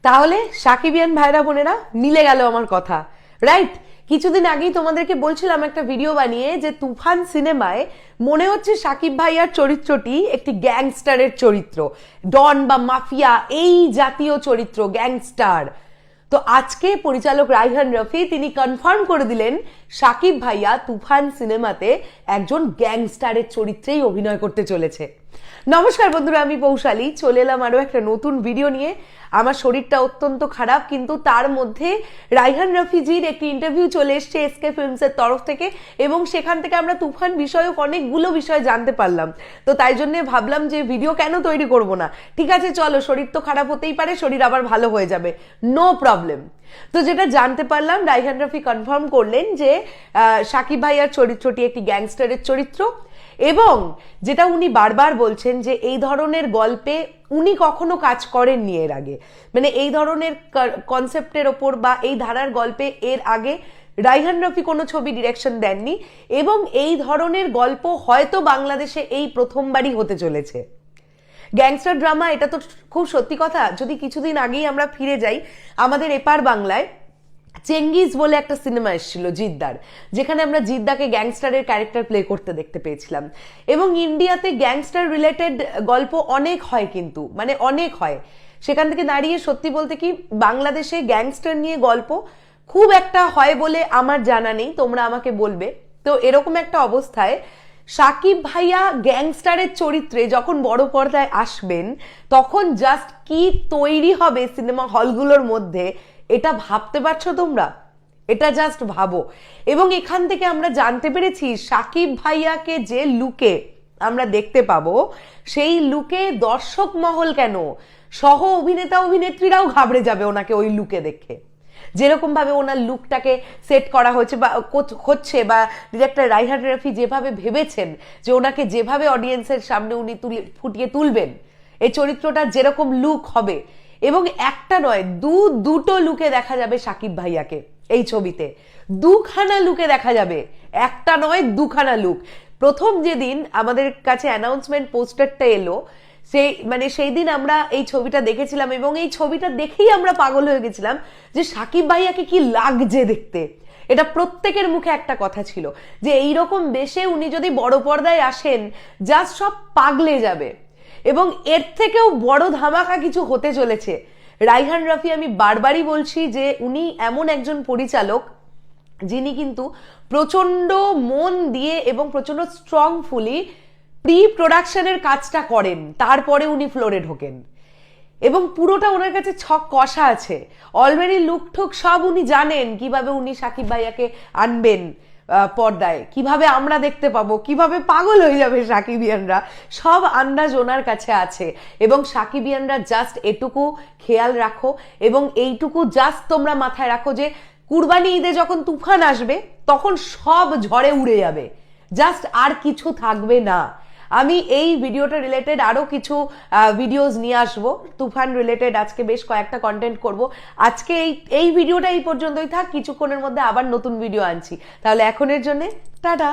তাহলে সাকিবিয়ান ভাইরা বোনেরা মিলে গেল আমার কথা, রাইট? কিছুদিন আগেই তোমাদেরকে বলছিলাম একটা ভিডিও বানিয়ে যে তুফান সিনেমায় মনে হচ্ছে সাকিব ভাইয়ার চরিত্রটি একটি গ্যাংস্টারের চরিত্র, ডন বা মাফিয়া এই জাতীয় চরিত্র, গ্যাংস্টার। তো আজকে পরিচালক রায়হান রফি তিনি কনফার্ম করে দিলেন সাকিব ভাইয়া তুফান সিনেমাতে একজন গ্যাংস্টারের চরিত্রেই অভিনয় করতে চলেছে। নমস্কার বন্ধুরা, আমি পৌশালী চলে এলাম আরো একটা নতুন ভিডিও নিয়ে। আমার শরীরটা অত্যন্ত খারাপ, কিন্তু তার মধ্যে রায়হান রফিজির একটি ইন্টারভিউ চলে এসছে এসকে ফিল্মসের তরফ থেকে, এবং সেখান থেকে আমরা তুফান বিষয়ক অনেকগুলো বিষয় জানতে পারলাম। তো তাই জন্য ভাবলাম যে ভিডিও কেন তৈরি করব না, ঠিক আছে চলো, শরীর তো খারাপ হতেই পারে, শরীর আবার ভালো হয়ে যাবে, নো প্রবলেম। তো যেটা জানতে পারলাম, রায়হান রফি কনফার্ম করলেন যে সাকিব ভাইয়ার চরিত্রটি একটি গ্যাংস্টারের চরিত্র, এবং যেটা উনি বারবার বলছেন যে এই ধরনের গল্পে উনি কখনো কাজ করেননি এর আগে, মানে এই ধরনের কনসেপ্টের ওপর বা এই ধারার গল্পে এর আগে রায়হান রফি কোনো ছবি ডিরেকশন দেননি, এবং এই ধরনের গল্প হয়তো বাংলাদেশে এই প্রথমবারই হতে চলেছে। গ্যাংস্টার ড্রামা, এটা তো খুব সত্যি কথা। যদি কিছুদিন আগেই আমরা ফিরে যাই, আমাদের এপার বাংলায় চেঙ্গিজ বলে একটা সিনেমা এসেছিল জিদ্দার, যেখানে আমরা জিদ্দাকে গ্যাংস্টারের ক্যারেক্টার প্লে করতে দেখতে পেয়েছিলাম। এবং ইন্ডিয়াতে গ্যাংস্টার রিলেটেড গল্প অনেক হয়, কিন্তু মানে অনেক হয়। সেখান থেকে দাঁড়িয়ে সত্যি বলতে কি, বাংলাদেশে গ্যাংস্টার নিয়ে গল্প খুব একটা হয় বলে আমার জানা নেই, তোমরা আমাকে বলবে। তো এরকম একটা অবস্থায় সাকিব ভাইয়া গ্যাংস্টারের চরিত্রে যখন বড় পর্দায় আসবেন, তখন জাস্ট কি তৈরি হবে সিনেমা হলগুলোর মধ্যে, এটা ভাবতে পারছো তোমরা? এটা জাস্ট ভাবো। এবং এখান থেকে আমরা জানতে পেরেছি সাকিব ভাইয়াকে যে লুকে আমরা দেখতে পাবো, সেই লুকে দর্শক মহল কেন, সহ অভিনেতা অভিনেত্রীরাও ঘাবড়ে যাবে ওনাকে ওই লুকে দেখে। যেরকম ভাবে ওনার লুকটাকে সেট করা হয়েছে বা হচ্ছে, বা ডিরেক্টর রায়হান রফি যেভাবে ভেবেছেন যে ওনাকে যেভাবে অডিয়েন্সের সামনে উনি ফুটিয়ে তুলবেন, এই চরিত্রটা যেরকম লুক হবে, এবং একটা নয় দুটো লুকে দেখা যাবে সাকিব ভাইয়াকে এই ছবিতে, দুখানা লুকে দেখা যাবে, একটা নয় দুখানা লুক। প্রথম যেদিন আমাদের কাছে অ্যানাউন্সমেন্ট পোস্টারটা এলো, সেই দিন আমরা এই ছবিটা দেখেছিলাম, এবং এই ছবিটা দেখেই আমরা পাগল হয়ে গেছিলাম যে সাকিব ভাইয়াকে কি লাগছে দেখতে। এটা প্রত্যেকের মুখে একটা কথা ছিল যে এইরকম বেশে উনি যদি বড় পর্দায় আসেন, জাস্ট সব পাগলে যাবে। এবং এর থেকেও বড় ধামাকা কিছু হতে চলেছে। রায়হান রফি, আমি বারবারই বলছি যে উনি এমন একজন পরিচালক যিনি কিন্তু প্রচন্ড মন দিয়ে এবং প্রচন্ড স্ট্রংফুলি প্রি প্রোডাকশনের কাজটা করেন, তারপরে উনি ফ্লোরে ঢোকেন, এবং পুরোটা ওনার কাছে ছক কষা আছে। অলরেডি লুক ঠুক সব উনি জানেন, কিভাবে উনি সাকিব ভাইয়াকে আনবেন পর্দায়, কিভাবে আমরা দেখতে পাবো, কিভাবে পাগল হয়ে যাবে সাকিবিয়ানরা, সব আন্দাজ ওনার কাছে আছে। এবং সাকিবিয়ানরা জাস্ট এটুকু খেয়াল রাখো, এবং এইটুকু জাস্ট তোমরা মাথায় রাখো যে কুরবানি ঈদে যখন তুফান আসবে, তখন সব ঝড়ে উড়ে যাবে, জাস্ট আর কিছু থাকবে না। আমি এই ভিডিওটা রিলেটেড আরো কিছু ভিডিওস নিয়ে আসবো তুফান রিলেটেড, আজকে বেশ কয়েকটা কন্টেন্ট করব। আজকে এই ভিডিওটা এই পর্যন্তই থাক, কিছুক্ষণের মধ্যে আবার নতুন ভিডিও আনছি। তাহলে এখনের জন্য টাটা।